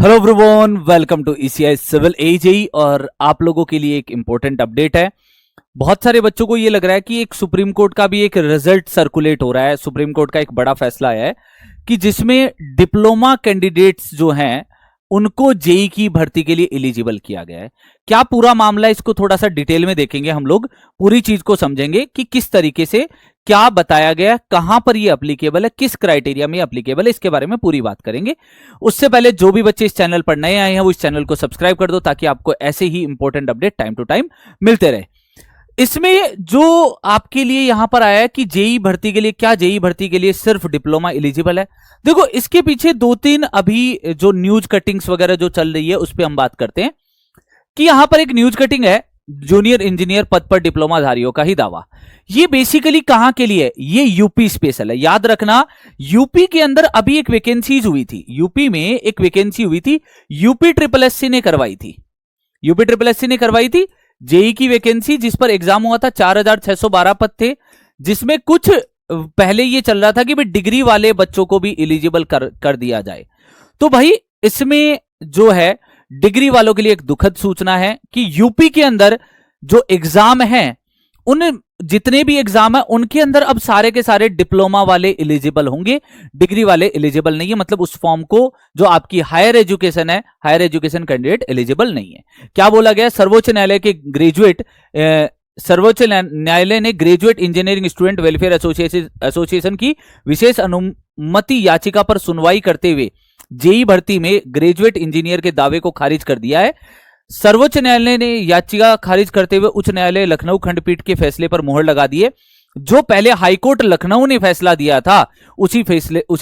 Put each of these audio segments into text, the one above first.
Hello everyone, welcome to ECI civil AJE. और आप लोगों के लिए एक इंपॉर्टेंट अपडेट है। बहुत सारे बच्चों को ये लग रहा है कि एक सुप्रीम कोर्ट का भी एक रिजल्ट सर्कुलेट हो रहा है। सुप्रीम कोर्ट का एक बड़ा फैसला आया है कि जिसमें डिप्लोमा कैंडिडेट्स जो हैं उनको जेई की भर्ती के लिए एलिजिबल किया गया है। क्या पूरा मामला, इसको थोड़ा सा डिटेल में देखेंगे हम लोग, पूरी चीज को समझेंगे कि किस तरीके से क्या बताया गया, कहां पर ये एप्लीकेबल है, किस क्राइटेरिया में एप्लीकेबल है, इसके बारे में पूरी बात करेंगे। उससे पहले जो भी बच्चे इस चैनल पर नए आए हैं वो इस चैनल को सब्सक्राइब कर दो ताकि आपको ऐसे ही important update time to time मिलते रहे। इसमें जो आपके लिए यहां पर आया है कि जेई भर्ती के लिए, क्या जेई भर्ती के लिए सिर्फ डिप्लोमा एलिजिबल है? देखो, इसके पीछे दो तीन अभी जो न्यूज कटिंग्स वगैरह जो चल रही है उस पर हम बात करते हैं कि यहां पर एक न्यूज कटिंग है, जूनियर इंजीनियर पद पर डिप्लोमा धारियों का ही दावा। ये बेसिकली कहां के लिए है? ये यूपी स्पेशल है। याद रखना, यूपी के अंदर अभी एक वैकेंसीज हुई थी, यूपी में एक वैकेंसी हुई थी, यूपी ट्रिपल एससी ने करवाई थी, यूपी ट्रिपल एससी ने करवाई थी जेई की वैकेंसी, जिस पर एग्जाम हुआ था। 4612 पद थे, जिसमें कुछ पहले ये चल रहा था कि भाई डिग्री वाले बच्चों को भी एलिजिबल कर दिया जाए। तो भाई इसमें जो है डिग्री वालों के लिए एक दुखद सूचना है कि यूपी के अंदर जो एग्जाम है, उन जितने भी एग्जाम है उनके अंदर अब सारे के सारे डिप्लोमा वाले एलिजिबल होंगे, डिग्री वाले एलिजिबल नहीं है। मतलब उस फॉर्म को जो आपकी हायर एजुकेशन है, हायर एजुकेशन कैंडिडेट एलिजिबल नहीं है। क्या बोला गया? सर्वोच्च न्यायालय के सर्वोच्च न्यायालय ने graduate engineering student welfare association की विशेष अनुमति याचिका पर सुनवाई करते हुए जेई भर्ती में ग्रेजुएट इंजीनियर के दावे को खारिज कर दिया है। सर्वोच्च न्यायालय ने याचिका खारिज करते हुए उच्च न्यायालय लखनऊ खंडपीठ के फैसले पर मोहर लगा दी है। जो पहले हाईकोर्ट लखनऊ ने फैसला दिया था, उसी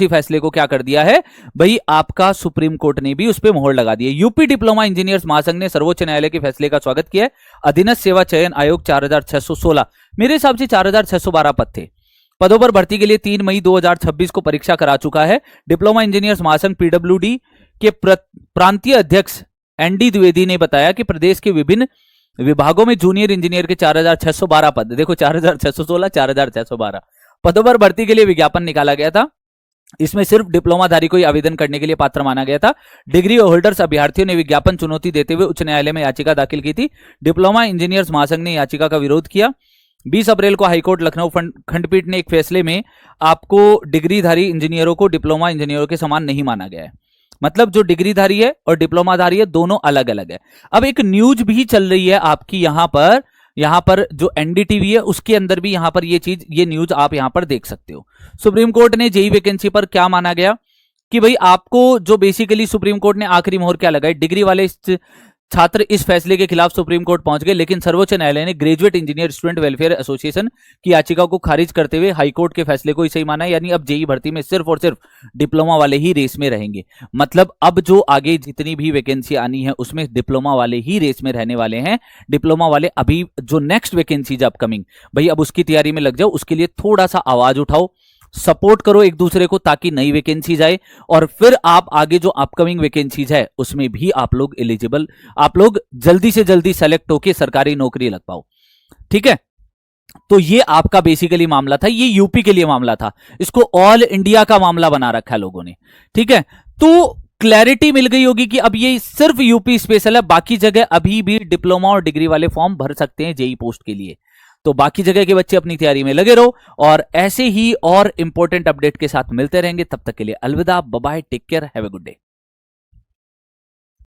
फैसले को क्या कर दिया है भाई, आपका सुप्रीम कोर्ट ने भी उस पर मोहर लगा दी है। यूपी डिप्लोमा इंजीनियर्स महासंघ ने सर्वोच्च न्यायालय के फैसले का स्वागत किया है। अधीनस्थ सेवा चयन आयोग 4616, मेरे हिसाब से 4612 पद थे। पदों पर भर्ती के लिए 3 मई 2026 को परीक्षा करा चुका है। डिप्लोमा इंजीनियर्स महासंघ पीडब्ल्यूडी के प्रांतीय अध्यक्ष एनडी द्विवेदी ने बताया कि प्रदेश के विभिन्न विभागों में जूनियर इंजीनियर के 4612 पद, देखो 4616, 4612 पदों पर भर्ती के लिए विज्ञापन निकाला गया था। इसमें सिर्फ डिप्लोमाधारी को ही आवेदन करने के लिए पात्र माना गया था। डिग्री होल्डर्स अभ्यर्थियों ने विज्ञापन चुनौती देते हुए उच्च न्यायालय में याचिका दाखिल की थी। डिप्लोमा इंजीनियर्स महासंघ ने याचिका का विरोध किया। 20 अप्रैल को हाईकोर्ट लखनऊ खंडपीठ ने एक फैसले में आपको डिग्रीधारी इंजीनियरों को डिप्लोमा इंजीनियरों के समान नहीं माना गया है। मतलब जो डिग्रीधारी है और डिप्लोमाधारी है दोनों अलग अलग है। अब एक न्यूज भी चल रही है आपकी यहां पर जो एनडीटीवी है उसके अंदर भी यहां पर ये न्यूज आप यहां पर देख सकते हो। सुप्रीम कोर्ट ने जेई वैकेंसी पर क्या माना गया कि भाई आपको जो बेसिकली सुप्रीम कोर्ट ने आखिरी मोहर क्या लगाई, डिग्री वाले छात्र इस फैसले के खिलाफ सुप्रीम कोर्ट पहुंच गए, लेकिन सर्वोच्च न्यायालय ने graduate engineer student welfare association की याचिका को खारिज करते हुए हाईकोर्ट के फैसले को ही सही माना। यानी अब जेई भर्ती में सिर्फ और सिर्फ डिप्लोमा वाले ही रेस में रहेंगे। मतलब अब जो आगे जितनी भी वैकेंसी आनी है उसमें डिप्लोमा वाले ही रेस में रहने वाले हैं। डिप्लोमा वाले अभी जो नेक्स्ट वैकेंसी अपकमिंग, भाई अब उसकी तैयारी में लग जाओ, उसके लिए थोड़ा सा आवाज उठाओ, सपोर्ट करो एक दूसरे को ताकि नई वैकेंसीज आए और फिर आप आगे जो अपकमिंग वैकेंसीज है उसमें भी आप लोग एलिजिबल, आप लोग जल्दी से जल्दी सेलेक्ट होकर सरकारी नौकरी लग पाओ। ठीक है, तो ये आपका बेसिकली मामला था, ये यूपी के लिए मामला था, इसको ऑल इंडिया का मामला बना रखा है लोगों ने। ठीक है, तो क्लैरिटी मिल गई होगी कि अब ये सिर्फ यूपी स्पेशल है, बाकी जगह अभी भी डिप्लोमा और डिग्री वाले फॉर्म भर सकते हैं जेई पोस्ट के लिए। तो बाकी जगह के बच्चे अपनी तैयारी में लगे रहो और ऐसे ही और इंपॉर्टेंट अपडेट के साथ मिलते रहेंगे। तब तक के लिए अलविदा, bye bye, take care, have a good day.